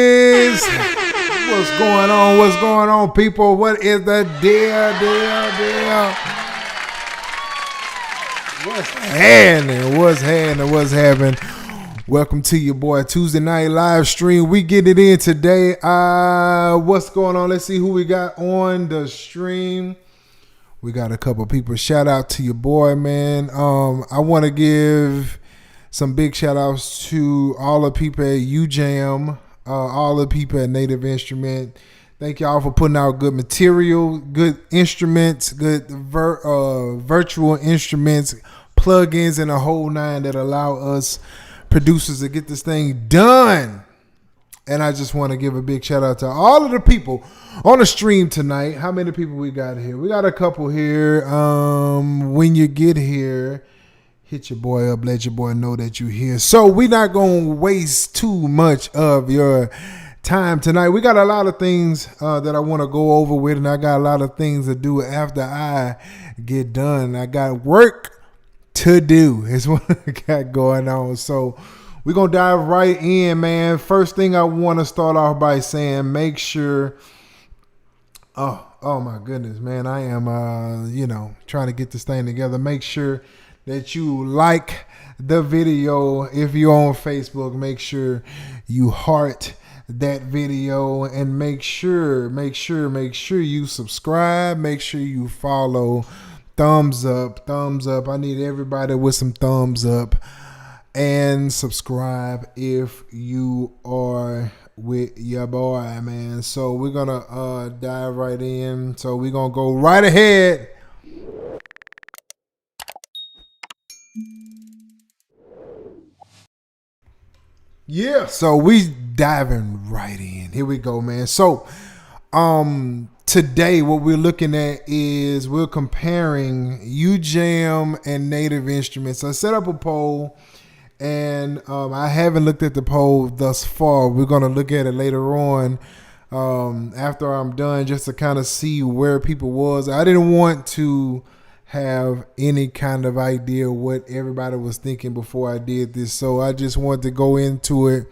What's going on? What's going on, people? What is the deal? What's happening? Welcome to your boy Tuesday night live stream. We get it in today. What's going on? Let's see who we got on the stream. We got a couple people. Shout out to your boy, man. I want to give some big shout outs to all the people at Ujam, all the people at Native Instruments. Thank y'all for putting out good material, good instruments, good virtual instruments, plugins, and a whole nine that allow us producers to get this thing done. And I just want to give a big shout out to all of the people on the stream tonight. How many people we got here? We got a couple here. When you get here, hit your boy up, let your boy know that you're here. So we're not going to waste too much of your time tonight. We got a lot of things that I want to go over with, and I got a lot of things to do after I get done. I got work to do is what I got going on. So we're going to dive right in, man. First thing I want to start off by saying, make sure, oh my goodness, man, I am, trying to get this thing together. Make sure that you like the video. If you're on Facebook, make sure you heart that video, and make sure you subscribe. Make sure you follow. Thumbs up. I need everybody with some thumbs up. And subscribe if you are with your boy, man. So we're gonna dive right in. So we're gonna go right ahead. Yeah. So we diving right in. Here we go, man. So today what we're looking at is we're comparing Ujam and Native Instruments. I set up a poll. And I haven't looked at the poll thus far. We're going to look at it later on after I'm done, just to kind of see where people was. I didn't want to have any kind of idea what everybody was thinking before I did this. So I just wanted to go into it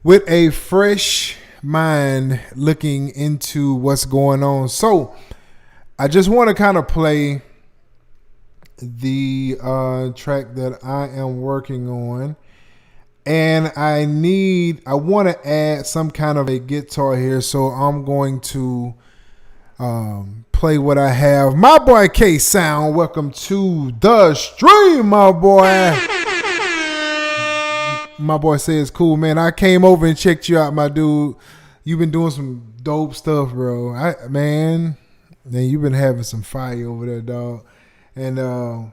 with a fresh mind, looking into what's going on. So I just want to kind of play the track that I am working on, and I want to add some kind of a guitar here, so I'm going to play what I have. My boy K Sound, welcome to the stream, my boy. My boy says cool, man. I came over and checked you out, my dude. You've been doing some dope stuff, bro. Man, you've been having some fire over there, dog. And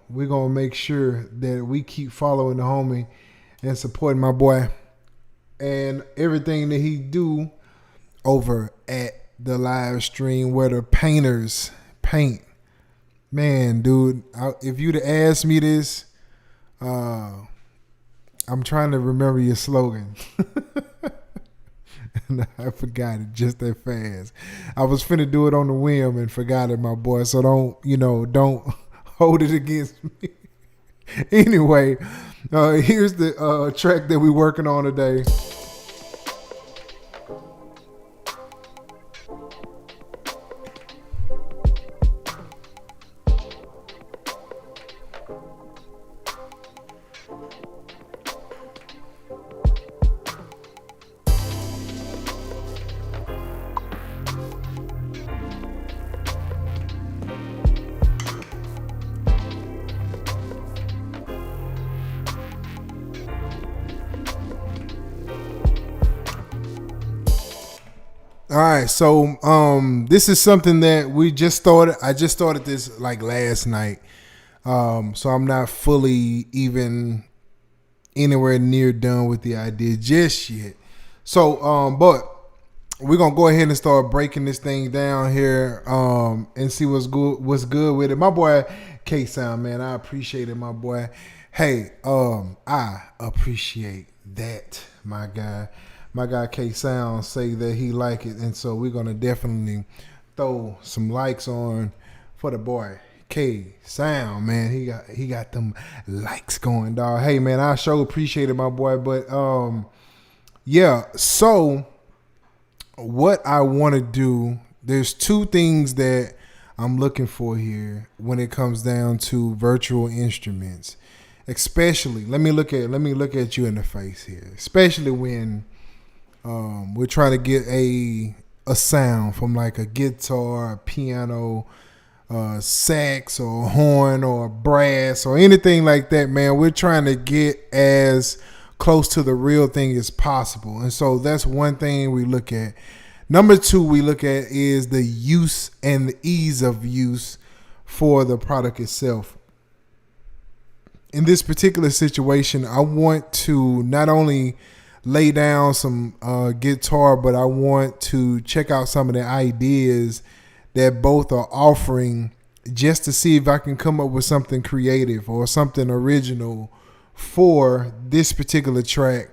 we're going to make sure that we keep following the homie and supporting my boy and everything that he do over at the live stream where the painters paint. Man, dude, if you'd have asked me this, I'm trying to remember your slogan. And I forgot it just that fast. I was finna do it on the whim and forgot it, my boy. So don't hold it against me. Anyway, here's the track that we're working on today. All right, so this is something that we just started. I just started this like last night, so I'm not fully even anywhere near done with the idea just yet. So, but we're gonna go ahead and start breaking this thing down here, and see what's good with it. My boy K Sound, man, I appreciate it, my boy. Hey, I appreciate that, my guy. My guy K Sound say that he like it, and so we're gonna definitely throw some likes on for the boy K Sound, man. He got them likes going, dog. Hey, man, I sure appreciate it, my boy. But yeah, so what I want to do, there's two things that I'm looking for here when it comes down to virtual instruments. Especially, let me look at you in the face here. Especially when we're trying to get a sound from like a guitar, a piano, sax or horn or brass or anything like that, man. We're trying to get as close to the real thing as possible. And so that's one thing we look at. Number two we look at is the use and the ease of use for the product itself. In this particular situation, I want to not only lay down some guitar, but I want to check out some of the ideas that both are offering, just to see if I can come up with something creative or something original for this particular track.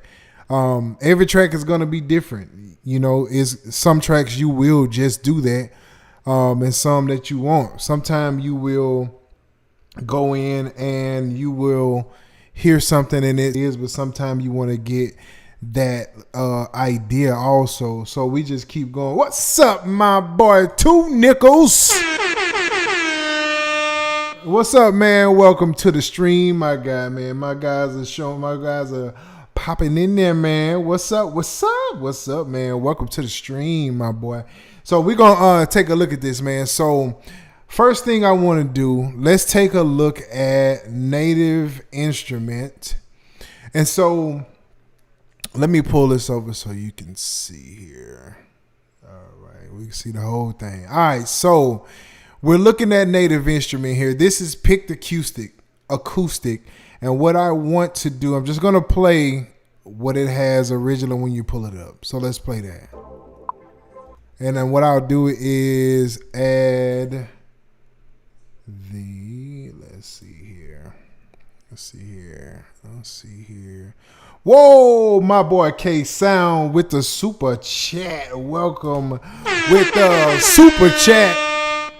Every track is going to be different. You know, is some tracks you will just do that, and some that you won't. Sometimes you will go in and you will hear something and it is, but sometimes you want to get that idea also. So we just keep going. What's up, my boy 2 Nickels? What's up, man? Welcome to the stream, my guy, man. My guys are popping in there, man. What's up, man? Welcome to the stream, my boy. So we're gonna take a look at this, man. So first thing I want to do, let's take a look at Native Instrument. And so let me pull this over so you can see here. All right, we can see the whole thing. All right, so we're looking at Native Instrument here. This is picked acoustic. And what I want to do, I'm just going to play what it has originally when you pull it up. So let's play that. And then what I'll do is add let's see here. Whoa, my boy K Sound with the super chat. Welcome with the super chat.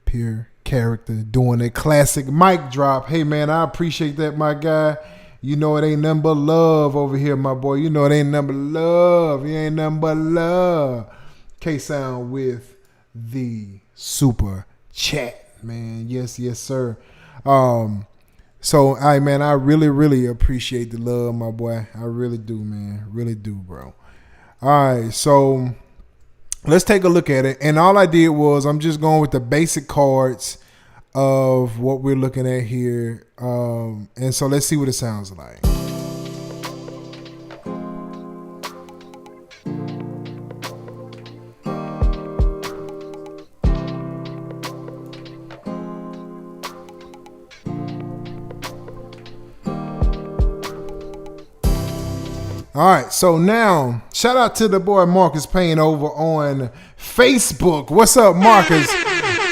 Pure character doing a classic mic drop. Hey man, I appreciate that, my guy. You know it ain't nothing but love over here, my boy. You know it ain't nothing but love. It ain't nothing but love. K Sound with the super chat, man. Yes, sir. So, all right, man, I really appreciate the love, my boy. I really do, man. Really do, bro. All right, so let's take a look at it. And all I did was I'm just going with the basic chords of what we're looking at here. And so let's see what it sounds like. All right, so now shout out to the boy Marcus Payne over on Facebook. What's up, Marcus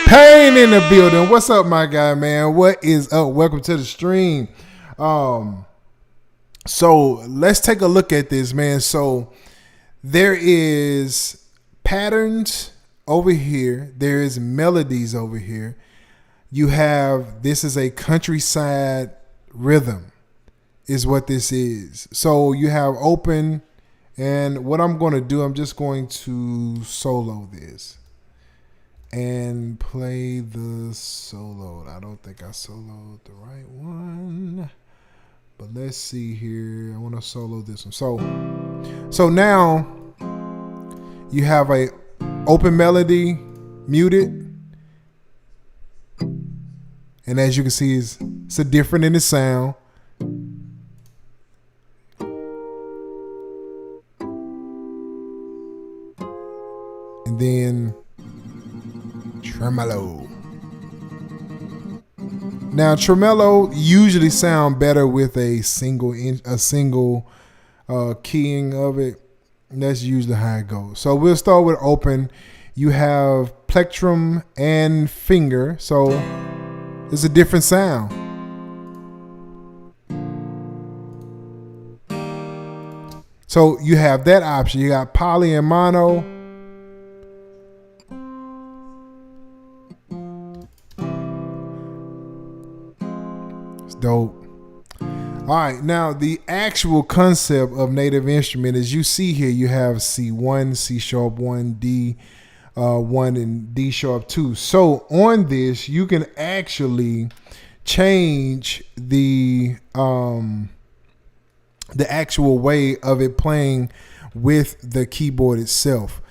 Payne in the building? What's up, my guy, man? What is up? Welcome to the stream. So let's take a look at this, man. So there is patterns over here. There is melodies over here. You have, this is a countryside rhythm is what this is. So you have open, and what I'm going to do, I'm just going to solo this and play the solo. I don't think I soloed the right one, but let's see here. I want to solo this one. So now you have a open melody muted, and as you can see, it's a different in the sound. And then tremolo. Now tremolo usually sound better with a single keying of it. And that's usually how it goes. So we'll start with open. You have plectrum and finger, so it's a different sound. So you have that option. You got poly and mono. It's dope. All right, now the actual concept of native instrument, as you see here, you have C1, C sharp 1, D 1, and D sharp 2. So on this, you can actually change the actual way of it playing with the keyboard itself.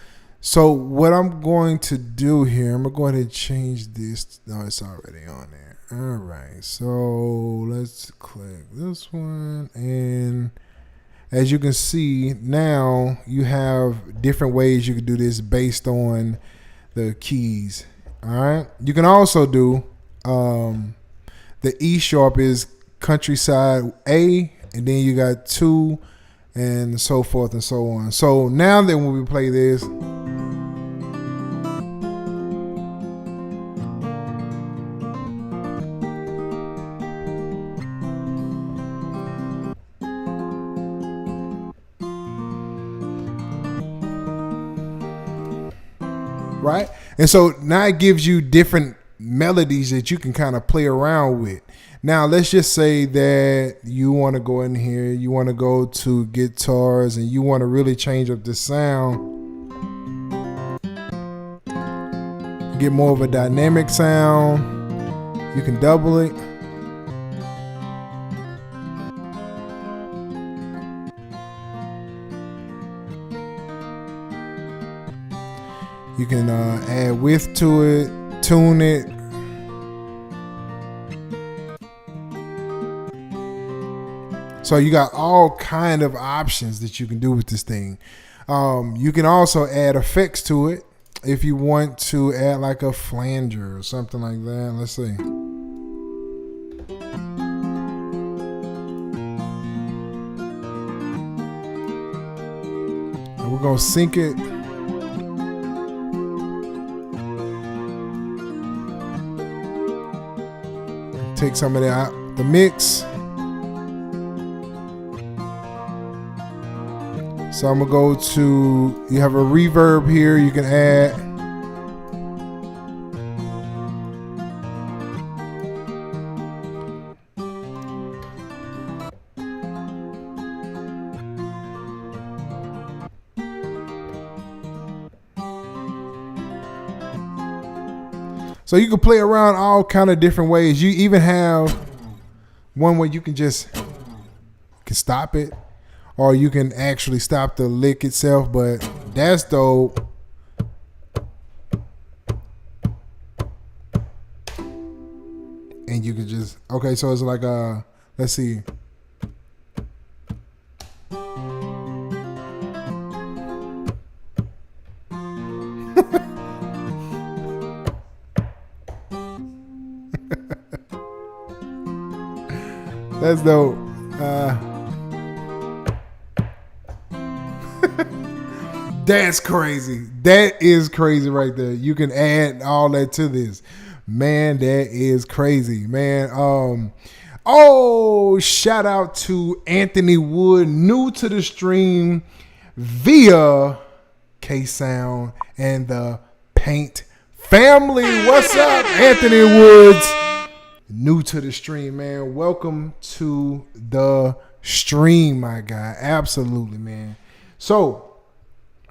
So what I'm going to do here, I'm going to go ahead and change this. No, it's already on there. All right, so let's click this one, and as you can see now, you have different ways you can do this based on the keys. All right, you can also do the E sharp is countryside A, and then you got 2, and so forth and so on. So now that when we play this, right? And so now it gives you different melodies that you can kind of play around with. Now, let's just say that you want to go in here, you want to go to guitars, and you want to really change up the sound, get more of a dynamic sound. You can double it. You can add width to it, tune it. So you got all kind of options that you can do with this thing. You can also add effects to it if you want to add like a flanger or something like that. Let's see. And we're gonna sync it. Take some of that out the mix. So I'm gonna go to, you have a reverb here you can add. So you can play around all kind of different ways. You even have one where you can stop it, or you can actually stop the lick itself, but that's dope. And you can just, okay, so it's like let's see. That's dope. That's crazy. That is crazy right there. You can add all that to this. Man, that is crazy, man. Oh, shout out to Anthony Wood, new to the stream via K-Sound and the Paint family. What's up, Anthony Woods? New to the stream, man. Welcome to the stream, my guy. Absolutely, man. So,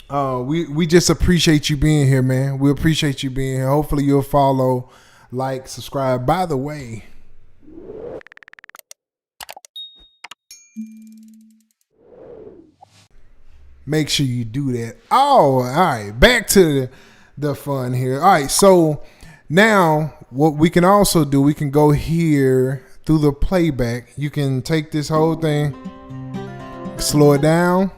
we just appreciate you being here, man. We appreciate you being here. Hopefully you'll follow, like, subscribe. By the way, make sure you do that. Oh, all right. Back to the fun here. All right. So now what we can also do, we can go here through the playback. You can take this whole thing, slow it down.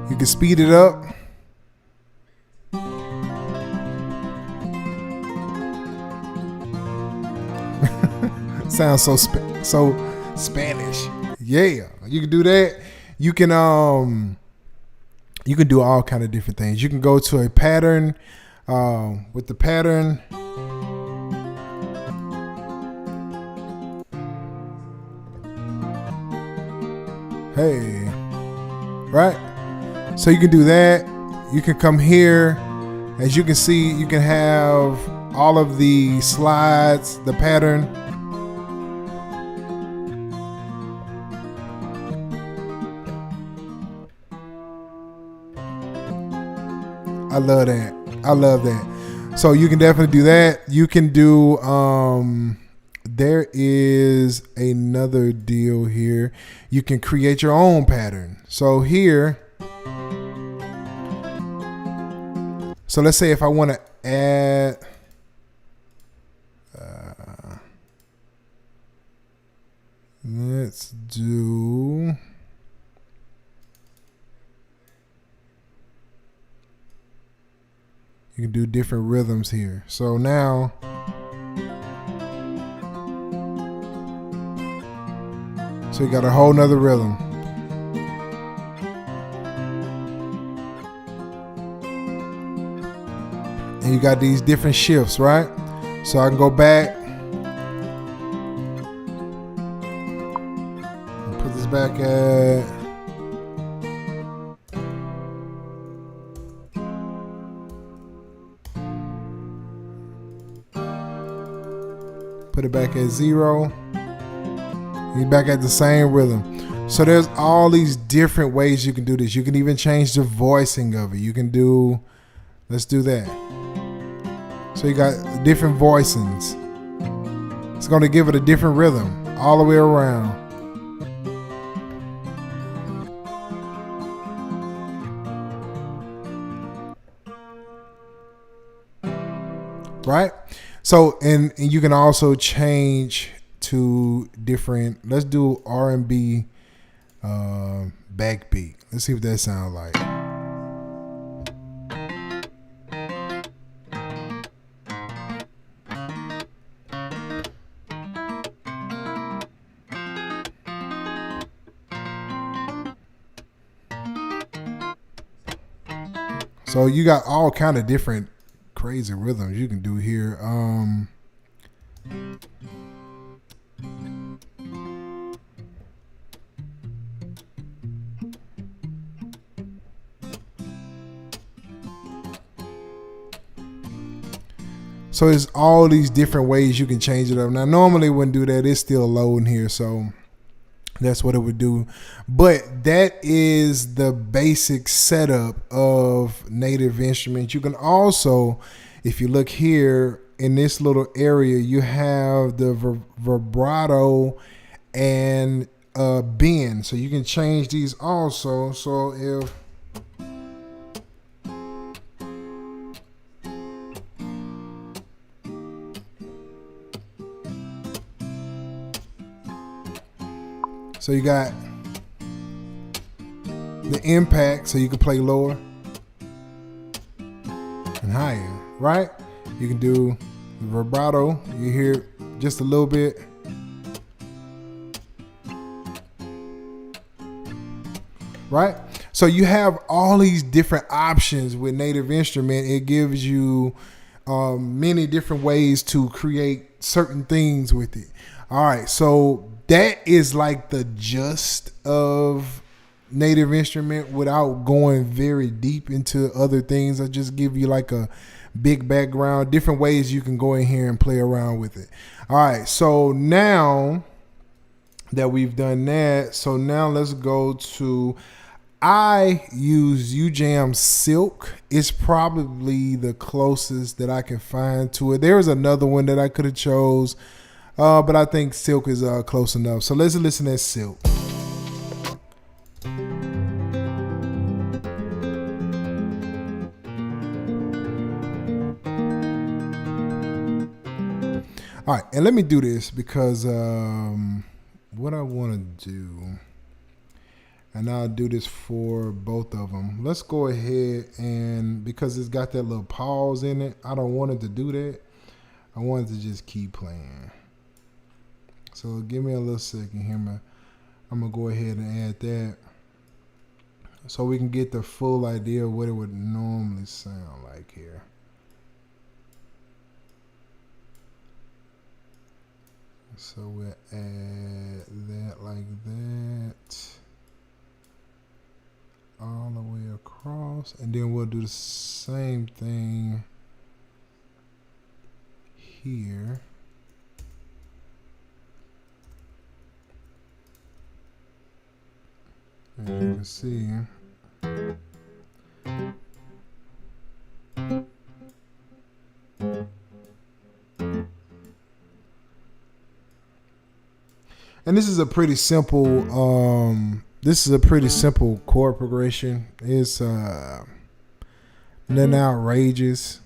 You can speed it up. Sounds so Spanish. Yeah, you can do that. You can do all kind of different things. You can go to a pattern with the pattern. Hey, right? So you can do that. you can come here. As you can see, you can have all of the slides, the pattern. I love that. I love that. So you can definitely do that. You can do, there is another deal here. You can create your own pattern. So here, so let's say if I want to add, let's do, you can do different rhythms here. So now, so you got a whole nother rhythm. And you got these different shifts, right? So I can go back. Put this back at, put it back at 0. You're back at the same rhythm. So there's all these different ways you can do this. You can even change the voicing of it. You can do, let's do that. So you got different voicings. It's going to give it a different rhythm all the way around. Right? So, and you can also change to different, let's do R&B backbeat. Let's see what that sounds like. So you got all kind of different crazy rhythms you can do here. So there's all these different ways you can change it up. Now, normally when do that, it's still loading here, so that's what it would do. But that is the basic setup of Native Instruments. You can also, if you look here in this little area, you have the vibrato and bend. So you can change these also. So if so you got the impact, so you can play lower and higher, right? You can do the vibrato, you hear just a little bit. Right? So you have all these different options with Native Instrument. It gives you many different ways to create certain things with it. All right, so that is like the gist of Native Instrument without going very deep into other things. I just give you like a big background, different ways you can go in here and play around with it. All right, so now that we've done that, so now let's go to, I use Ujam Silk. It's probably the closest that I can find to it. There's another one that I could have chose, but I think Silk is close enough. So let's listen to Silk. All right, and let me do this because what I want to do, and I'll do this for both of them. Let's go ahead and, because it's got that little pause in it, I don't want it to do that. I want it to just keep playing. So give me a little second here. I'm going to go ahead and add that so we can get the full idea of what it would normally sound like here. So we'll add that like that. all the way across, and then we'll do the same thing here. As you can see, and this is a pretty simple chord progression. It's nothing outrageous,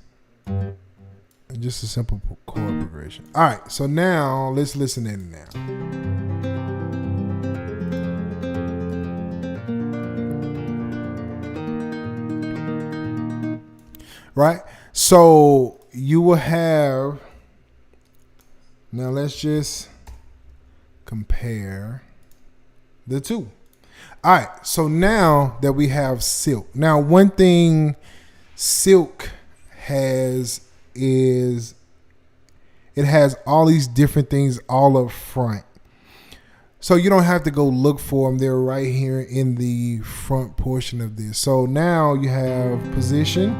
just a simple chord progression. All right, so now let's listen in now. Right, so you will have, now let's just compare the two. All right, so now that we have silk, now one thing silk has is it has all these different things all up front. So you don't have to go look for them. They're right here in the front portion of this. So now you have position.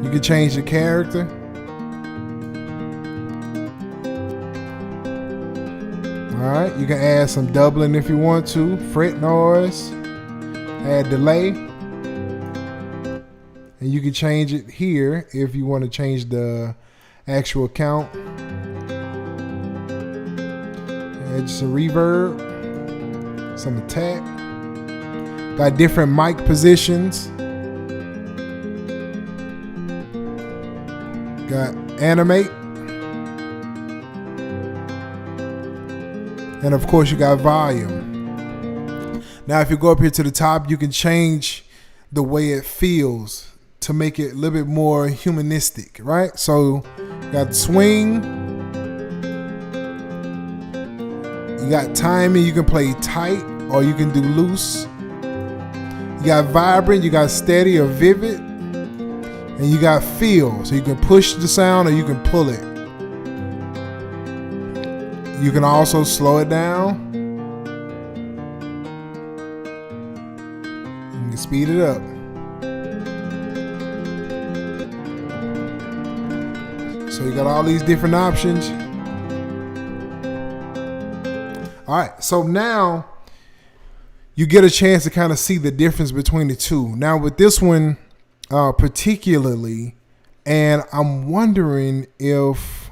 You can change the character. All right, you can add some doubling if you want to. Fret noise, add delay. And you can change it here if you want to change the actual count. Add some reverb, some attack. Got different mic positions. Got animate. And of course you got volume. Now if you go up here to the top, you can change the way it feels to make it a little bit more humanistic, right? So you got swing. You got timing, you can play tight or you can do loose. You got vibrant, you got steady or vivid. And you got feel, so you can push the sound or you can pull it. You can also slow it down. You can speed it up. So you got all these different options. All right, so now you get a chance to kind of see the difference between the two. Now with this one particularly, and I'm wondering if,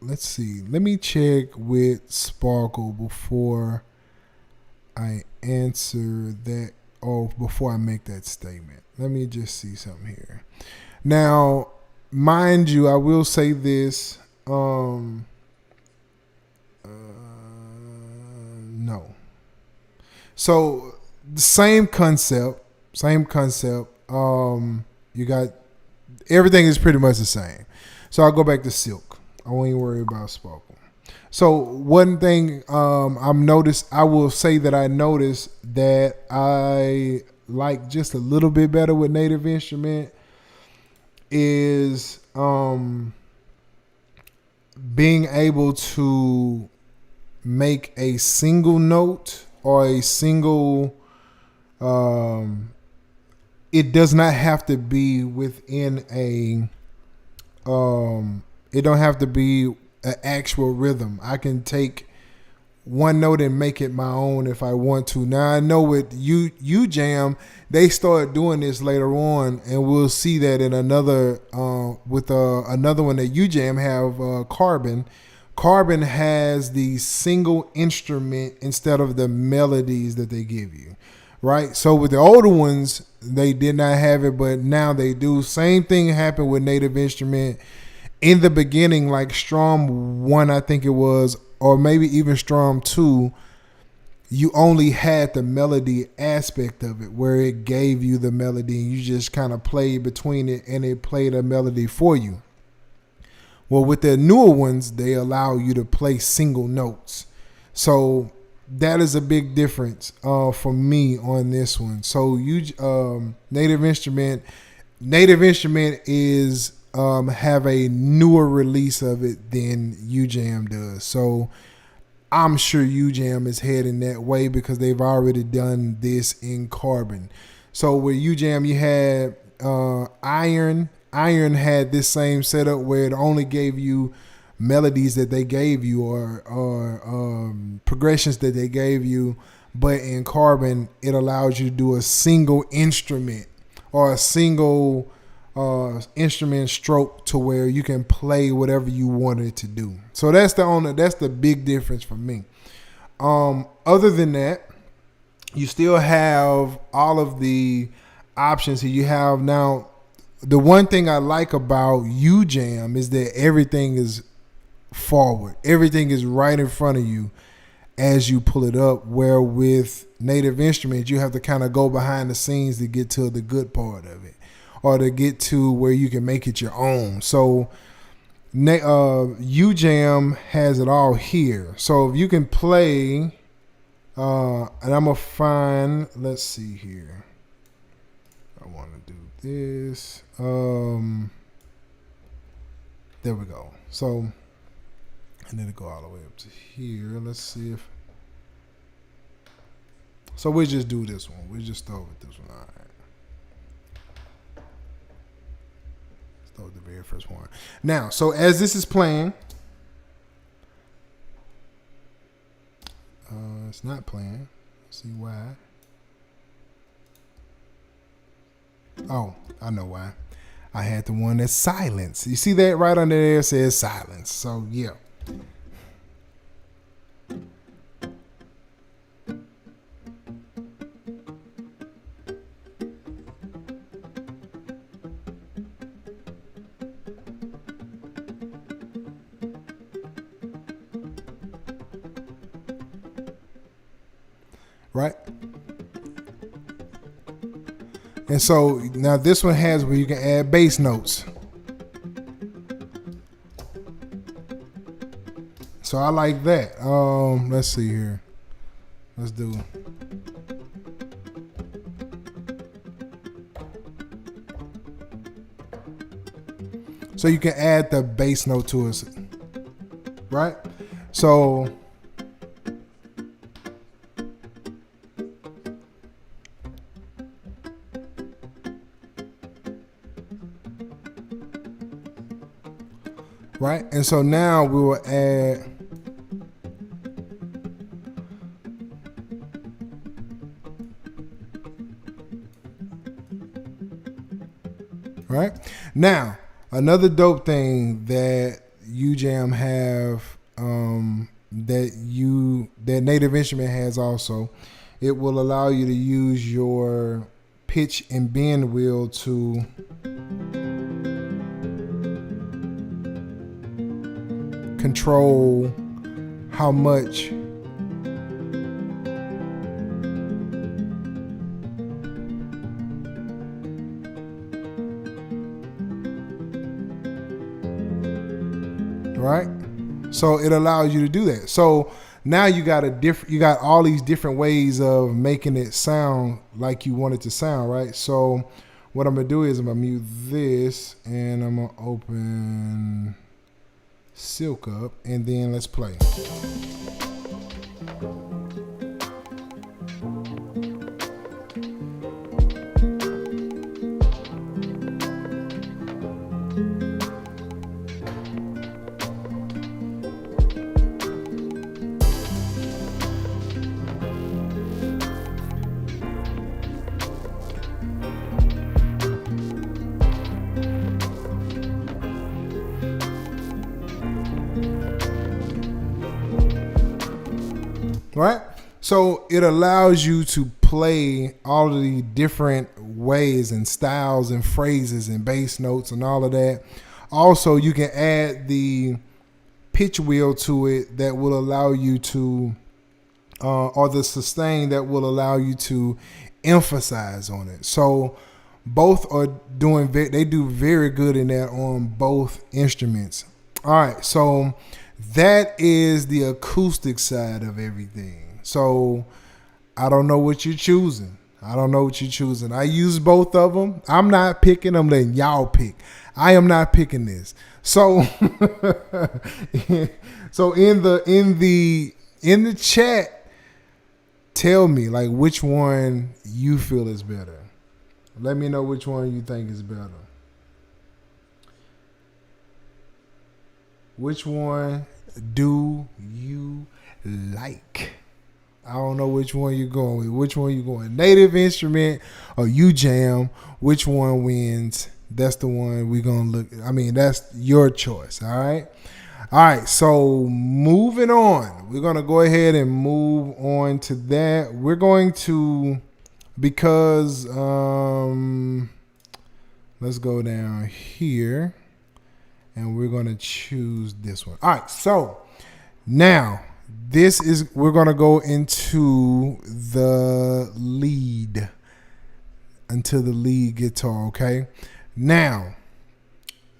let's see, let me check with Sparkle before I answer that, or before I make that statement. Let me just see something here. Now, mind you, I will say this, no. So the same concept. You got, everything is pretty much the same. So I'll go back to silk. I won't even worry about sparkle. So one thing I will say that I noticed that I like just a little bit better with Native Instrument is being able to make a single note or a single, it does not have to be within a, it don't have to be an actual rhythm. I can take one note and make it my own if I want to. Now I know with Ujam, they started doing this later on, and we'll see that in another with another one that Ujam have, Carbon. Carbon has the single instrument instead of the melodies that they give you, right? So with the older ones, they did not have it, but now they do. Same thing happened with Native Instrument in the beginning, like Strom 1, I think it was, or maybe even Strom 2, you only had the melody aspect of it where it gave you the melody and you just kind of played between it and it played a melody for you. Well, with the newer ones, they allow you to play single notes. So that is a big difference for me on this one. So Native Instrument is have a newer release of it than Ujam does. So I'm sure Ujam is heading that way because they've already done this in Carbon. So with Ujam, you had Iron. Iron had this same setup where it only gave you melodies that they gave you or progressions that they gave you. But in Carbon, it allows you to do a single instrument or a single instrument stroke to where you can play whatever you wanted to do. So that's the big difference for me. Other than that, you still have all of the options here. You have now, the one thing I like about Ujam is that everything is forward. Everything is right in front of you as you pull it up, where with Native Instruments, you have to kind of go behind the scenes to get to the good part of it, or to get to where you can make it your own. So Ujam has it all here. So if you can play, and I'm going to find, let's see here. I want to do this. There we go. So, and then it go all the way up to here. Let's see if, so we'll just do this one. We'll just start with this one. All right. Start with the very first one. Now, so as this is playing, it's not playing. Let's see why. Oh, I know why. I had the one that's silence. You see that right under there says silence. So yeah. Right? And so now this one has where you can add bass notes. So I like that. Let's see here. Let's do. So you can add the bass note to it. Right? So right? And so now we will add right? Now, another dope thing that Ujam have that Native Instrument has also, it will allow you to use your pitch and bend wheel to control how much right? So it allows you to do that. So now you got all these different ways of making it sound like you want it to sound, right? So what I'm gonna do is I'm gonna mute this and I'm gonna open Silk up, and then let's play. Right? So it allows you to play all of the different ways and styles and phrases and bass notes and all of that. Also, you can add the pitch wheel to it that will allow you to, or the sustain that will allow you to emphasize on it. So both are they do very good in that on both instruments. All right, so that is the acoustic side of everything. So I don't know what you're choosing. I use both of them. I'm not picking them. Letting y'all pick. I am not picking this. So, so in the in the chat, tell me like which one you feel is better. Let me know which one you think is better. Which one do you like? I don't know which one you're going with. Which one you going? Native Instrument or Ujam? Which one wins? That's the one we're going to look at. I mean, that's your choice, all right? All right, so moving on. We're going to go ahead and move on to that. We're going to, because, let's go down here. And we're going to choose this one. All right, so now we're going to go into the lead, into the lead guitar, okay? Now,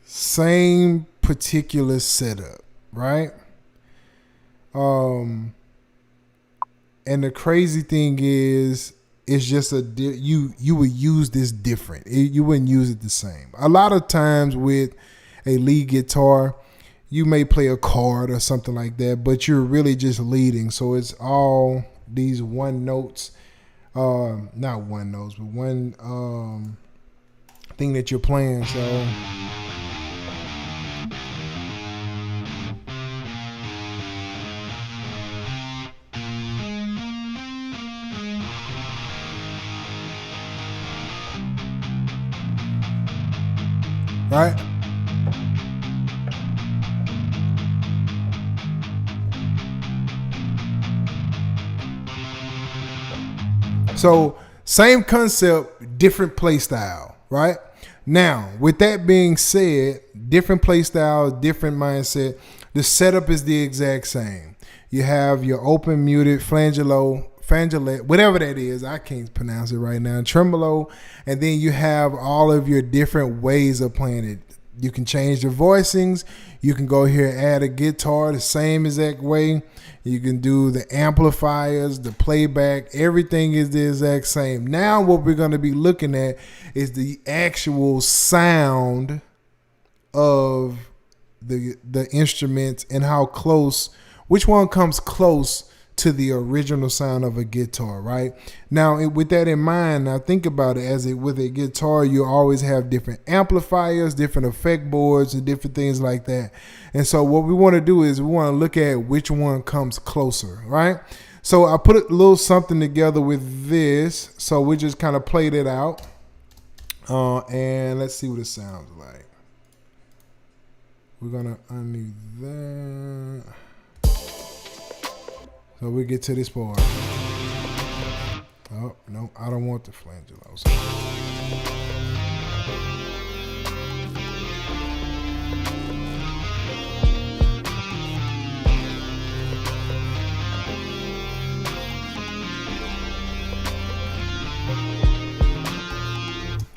same particular setup, right? And the crazy thing is, it's just you would use this different. You wouldn't use it the same. A lot of times with a lead guitar, you may play a chord or something like that, but you're really just leading. So it's all these one notes, not one notes, but one thing that you're playing. So right? So same concept, different play style, right? Now, with that being said, different play style, different mindset. The setup is the exact same. You have your open, muted, flangeolet, whatever that is. I can't pronounce it right now. Tremolo, and then you have all of your different ways of playing it. You can change the voicings. You can go here and add a guitar the same exact way. You can do the amplifiers, the playback. Everything is the exact same. Now what we're going to be looking at is the actual sound of the instruments and how close, which one comes close to the original sound of a guitar, right? Now, with that in mind, now think about it with a guitar, you always have different amplifiers, different effect boards, and different things like that. And so what we want to do is we want to look at which one comes closer, right? So I put a little something together with this. So we just kind of played it out. And let's see what it sounds like. We're going to undo that. So we get to this part. Oh, no, I don't want the flangeolos.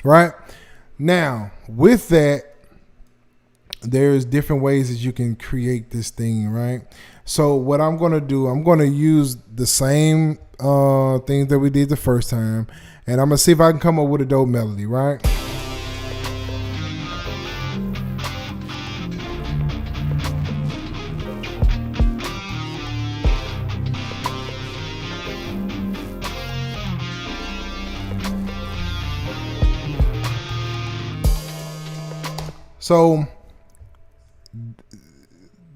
Right? Now, with that, there's different ways that you can create this thing, right? So what I'm going to do, I'm going to use the same things that we did the first time, and I'm going to see if I can come up with a dope melody, right? So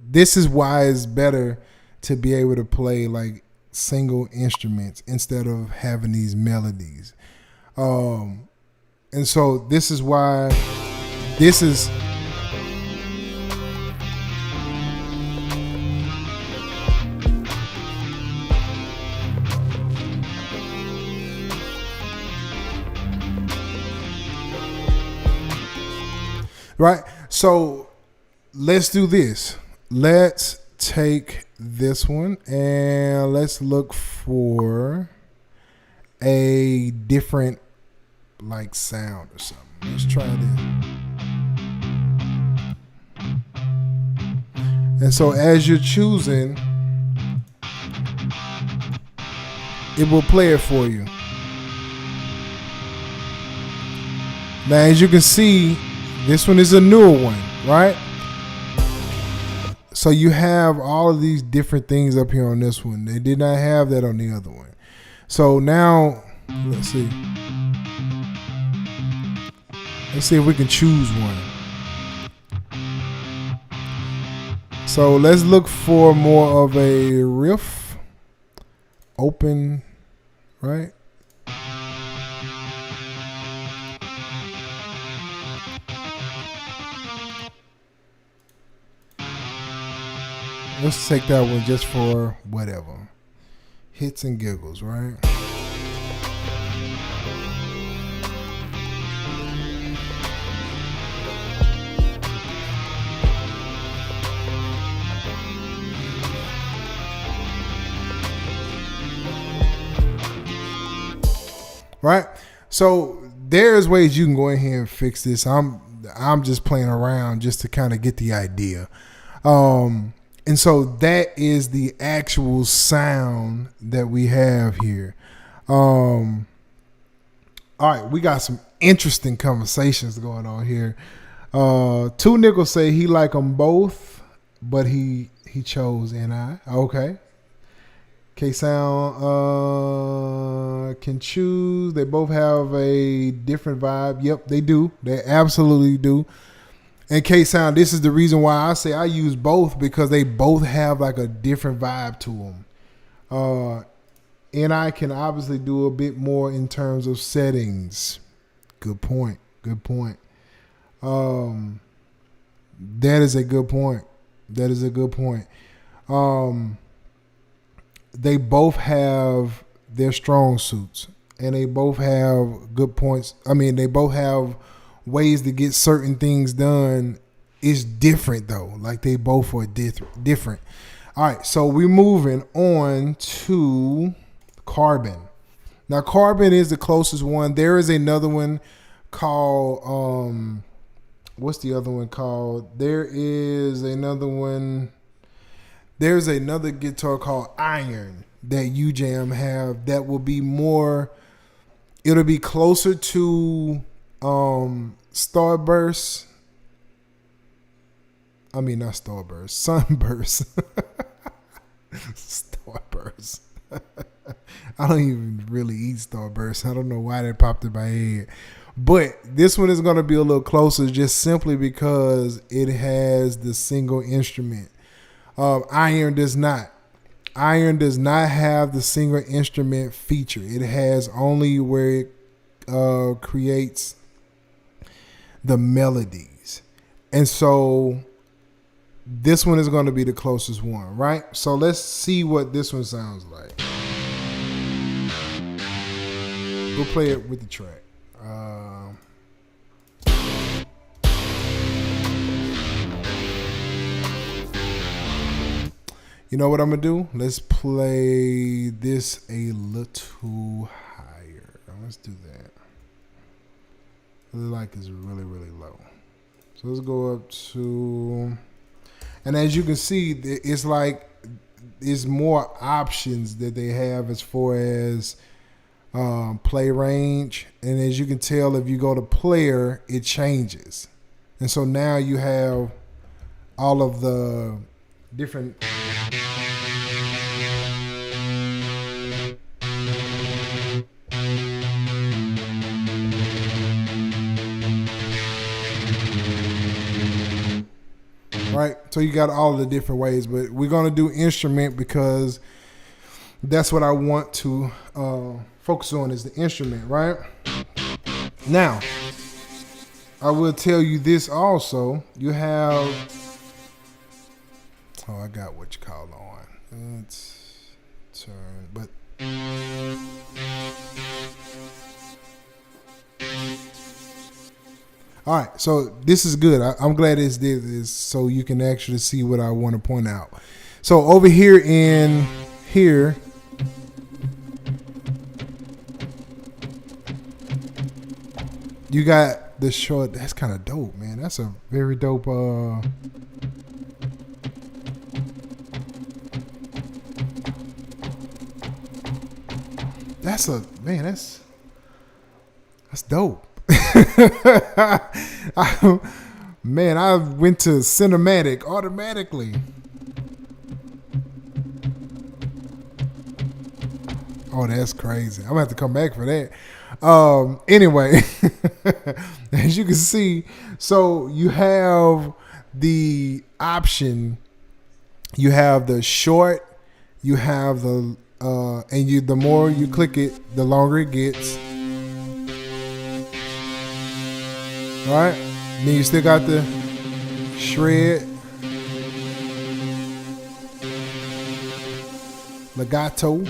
this is why it's better to be able to play like single instruments instead of having these melodies. And so this is why this is right. So let's do this. Let's take this one and let's look for a different like sound or something. Let's try this. And so as you're choosing, it will play it for you. Now, as you can see, this one is a newer one, right? So you have all of these different things up here on this one. They did not have that on the other one. So now, let's see. Let's see if we can choose one. So let's look for more of a riff. Open, right? Let's take that one just for whatever. Hits and giggles, right? Right? So there's ways you can go ahead and fix this. I'm just playing around just to kind of get the idea. And so that is the actual sound that we have here. All right, we got some interesting conversations going on here. Two Nickels say he like them both, but he chose NI. Okay. K-Sound can choose. They both have a different vibe. Yep, they do. They absolutely do. And K-Sound, this is the reason why I say I use both, because they both have like a different vibe to them. NI can obviously do a bit more in terms of settings. Good point. Good point. That is a good point. That is a good point. They both have their strong suits, and they both have good points. I mean, they both have ways to get certain things done. It's different though. Like they both are different. All right, so we're moving on to Carbon. Now, Carbon is the closest one. There is another one called what's the other one called? There's another guitar called Iron that Ujam have that will be more, it'll be closer to Starburst. I mean, not Starburst, Sunburst. Starburst. I don't even really eat Starburst. I don't know why that popped in my head. But this one is going to be a little closer just simply because it has the single instrument. Iron does not. Iron does not have the single instrument feature. It has only where it creates the melodies. And so this one is going to be the closest one, right? So let's see what this one sounds like. We'll play it with the track. You know what I'm going to do? Let's play this a little higher. Let's do that. I like it's really, really low. So let's go up to... And as you can see, it's like it's more options that they have as far as play range. And as you can tell, if you go to player, it changes. And so now you have all of the different... Right, so you got all the different ways, but we're gonna do instrument because that's what I want to focus on is the instrument, right? Now, I will tell you this also. You have, I got what you call on. Let's turn, but. All right, so this is good. I'm glad it's this so you can actually see what I want to point out. So over here in here, you got the short. That's kind of dope, man. That's a very dope. That's dope. Man, I went to cinematic automatically. Oh, that's crazy. I'm gonna have to come back for that. Anyway, as you can see, so you have the option. You have the short. You have the and you. The more you click it, the longer it gets. All right. Then you still got the shred, legato.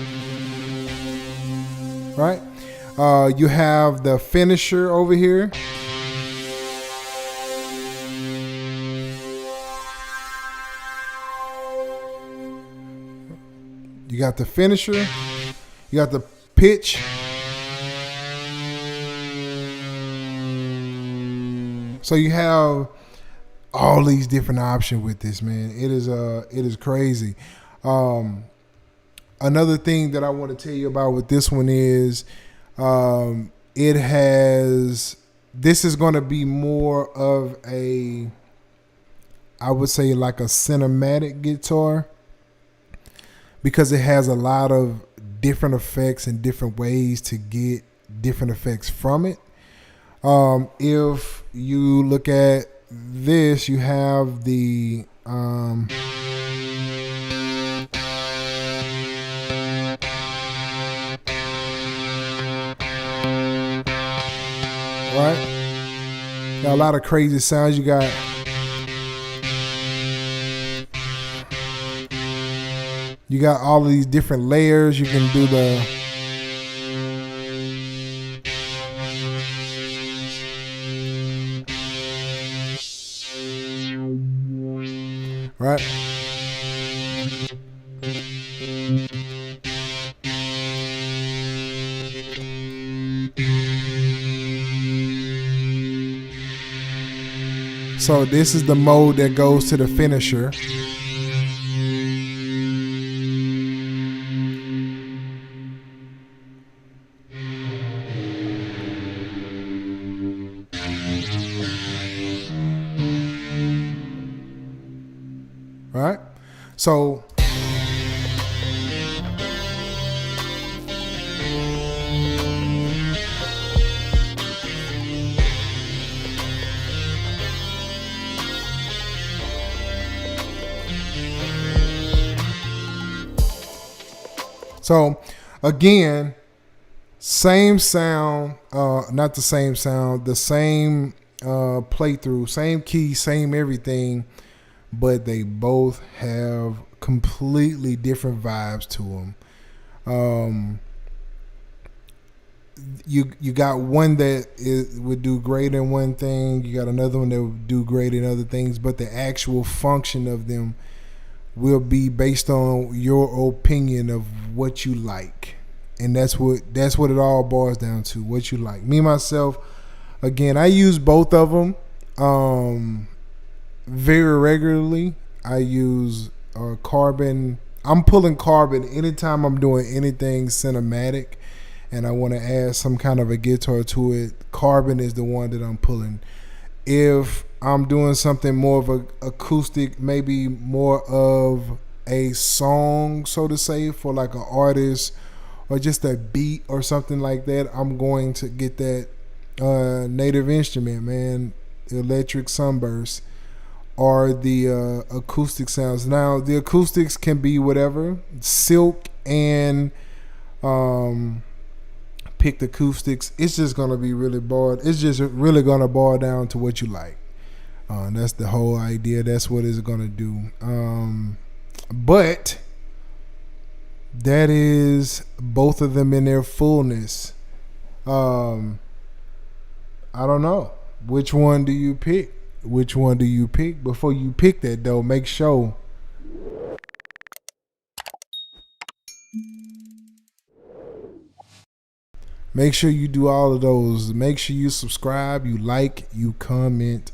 Right. You have the finisher over here. You got the finisher. You got the pitch. So you have all these different options with this, man. It is crazy. Another thing that I want to tell you about with this one is this is going to be more of a, I would say like a cinematic guitar, because it has a lot of different effects and different ways to get different effects from it. If you look at this, you have the right? Got a lot of crazy sounds. You got all of these different layers. You can do the right. So this is the mode that goes to the finisher. Right? So again, same sound, not the same sound, the same playthrough, same key, same everything, but they both have completely different vibes to them. You got one that would do great in one thing, you got another one that would do great in other things, but the actual function of them will be based on your opinion of what you like. And that's what it all boils down to, what you like. Me, myself, again, I use both of them very regularly. I use carbon. I'm pulling carbon anytime I'm doing anything cinematic and I want to add some kind of a guitar to it. Carbon is the one that I'm pulling. If I'm doing something more of a acoustic, maybe more of a song, so to say, for like an artist or just a beat or something like that, I'm going to get that Native Instrument, man, electric sunburst, or the acoustic sounds. Now the acoustics can be whatever, silk and picked acoustics. It's just gonna be really boiled. It's just really gonna boil down to what you like. That's the whole idea. That's what it's gonna do. But that is both of them in their fullness. I don't know. Which one do you pick? Which one do you pick? Before you pick that though, make sure you do all of those. Make sure you subscribe, you like, you comment.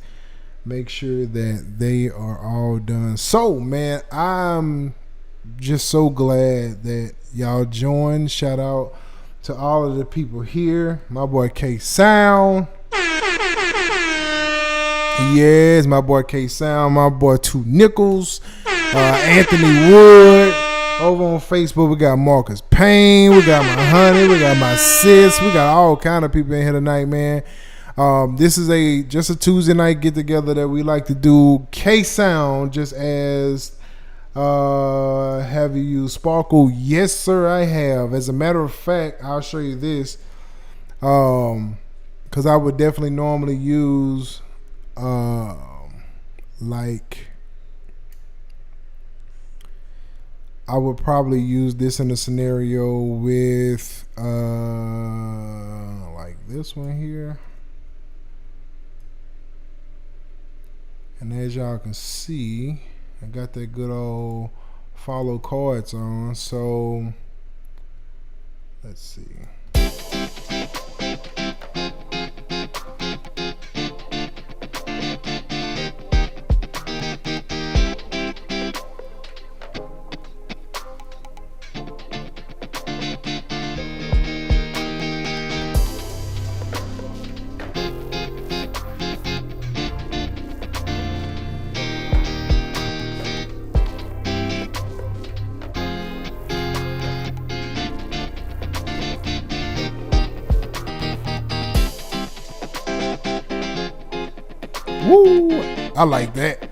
Make sure that they are all done. So, man, I'm just so glad that y'all joined. Shout out to all of the people here. My boy K Sound. Yes, my boy K Sound. My boy Two Nickels. Anthony Wood. Over on Facebook, we got Marcus Payne, we got my honey, we got my sis, we got all kind of people in here tonight, man. This is just a Tuesday night get together that we like to do. K Sound, just as have you used Sparkle? Yes, sir, I have. As a matter of fact, I'll show you this. Because I would definitely normally use I would probably use this in a scenario with like this one here. And as y'all can see, I got that good old follow cards on. So let's see. Woo! I like that.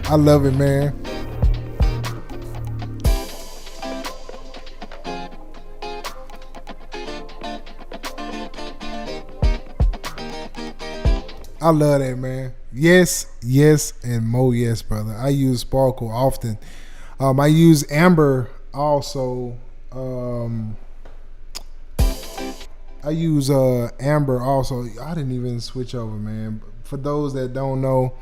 I love it, man. I love that, man. Yes, yes, and more yes, brother. I use Sparkle often. I use Amber also. I use Amber also. I didn't even switch over, man. For those that don't know,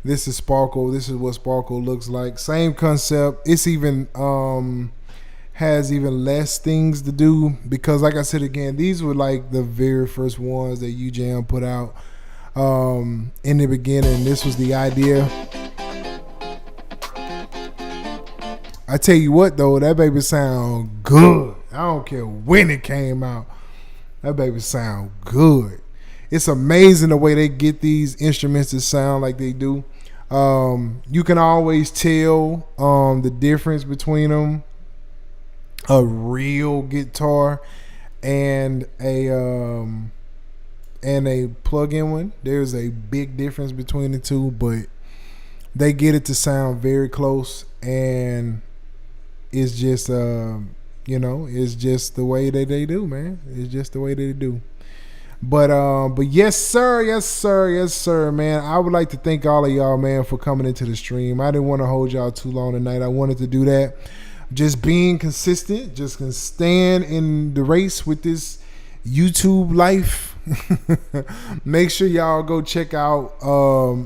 this is Sparkle. This is what Sparkle looks like. Same concept. It's even has even less things to do because, like I said again, these were like the very first ones that Ujam put out. In the beginning, this was the idea. I tell you what though, that baby sound good. I don't care when it came out. That baby sound good. It's amazing the way they get these instruments to sound like they do. You can always tell the difference between them. A real guitar and a plug-in one. There's a big difference between the two, but they get it to sound very close, and it's just it's just the way that they do, man. It's just the way they do. But yes sir, man. I would like to thank all of y'all, man, for coming into the stream. I didn't want to hold y'all too long tonight. I wanted to do that. Just being consistent, just can stand in the race with this YouTube life. Make sure y'all go check out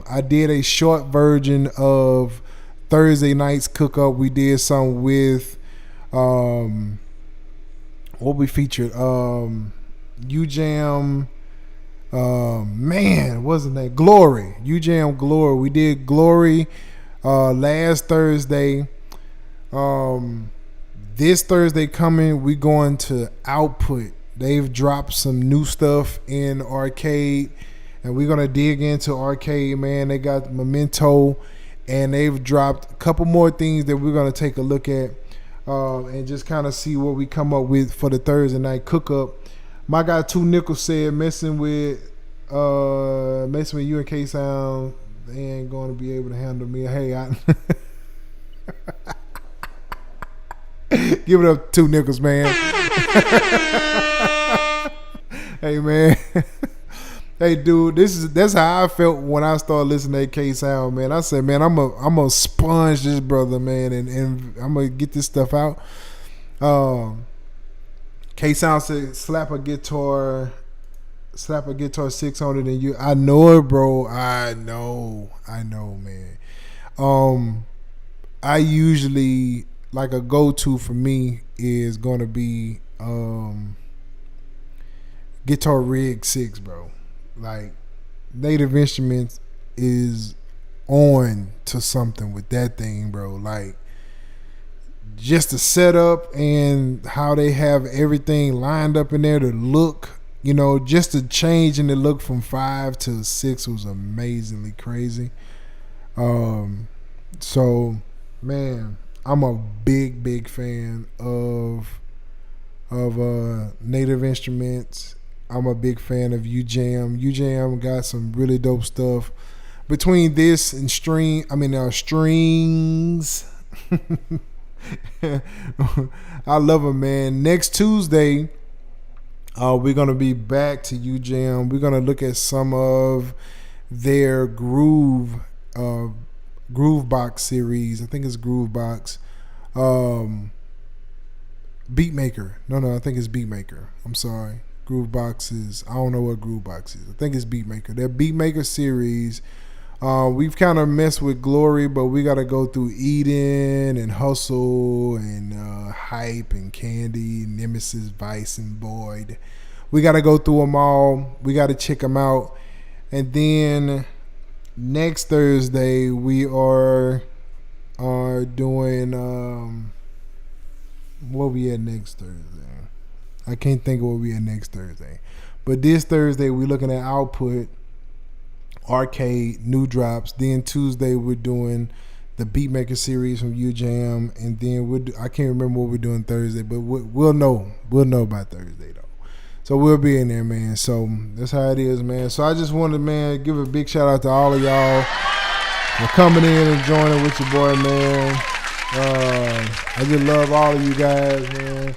I did a short version of Thursday night's cook up. We did some with what we featured Ujam man, wasn't that Glory? Ujam Glory. We did Glory last Thursday. This Thursday coming, we going to Output. They've dropped some new stuff in Arcade, and we're going to dig into Arcade, man. They got Memento, and they've dropped a couple more things that we're going to take a look at and just kind of see what we come up with for the Thursday night cook-up. My guy, 2 Nickels, said messing with you and K-Sound, they ain't going to be able to handle me. Hey, give it up, 2 Nickels, man. Hey, man. Hey, dude, that's how I felt when I started listening to K Sound, man. I said, man, I'm a sponge this brother, man, and I'm gonna get this stuff out. K Sound said, slap a guitar 600 and you. I know it, bro. I know, man. I usually, like, a go-to for me is gonna be Guitar Rig 6, bro. Like Native Instruments is on to something with that thing, bro. Like just the setup and how they have everything lined up in there to look, you know, just the change in the look from 5 to 6 was amazingly crazy. So man, I'm a big fan of Native Instruments. I'm a big fan of Ujam. Ujam got some really dope stuff. Between this and strings. I love them, man. Next Tuesday, we're gonna be back to Ujam. We're gonna look at some of their groove box series. I think it's groove box. Beatmaker. No, I think it's Beatmaker. I'm sorry. Groove box is, I don't know what groove box is. I think it's Beatmaker. Their Beatmaker series. We've kind of messed with Glory, but we got to go through Eden and Hustle and Hype and Candy, Nemesis, Vice, and Boyd. We got to go through them all. We got to check them out. And then next Thursday, we are doing, what we at next Thursday? I can't think of what we at next Thursday. But this Thursday, we're looking at Output, Arcade, new drops. Then Tuesday we're doing the Beatmaker series from Ujam, and then I can't remember what we're doing Thursday, but we'll know by Thursday though. So we'll be in there, man. So that's how it is, man. So I just wanted, man, give a big shout out to all of y'all for coming in and joining with your boy, man. I just love all of you guys, man.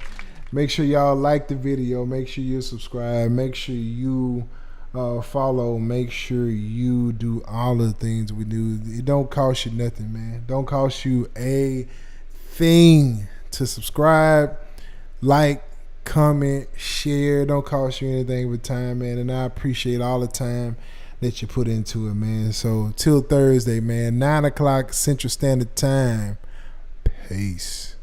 Make sure y'all like the video. Make sure you subscribe. Make sure you follow. Make sure you do all the things we do. It don't cost you nothing, man. Don't cost you a thing to subscribe, like, comment, share. Don't cost you anything but time, man. And I appreciate all the time that you put into it, man. So till Thursday, man, 9 o'clock Central Standard Time. Peace.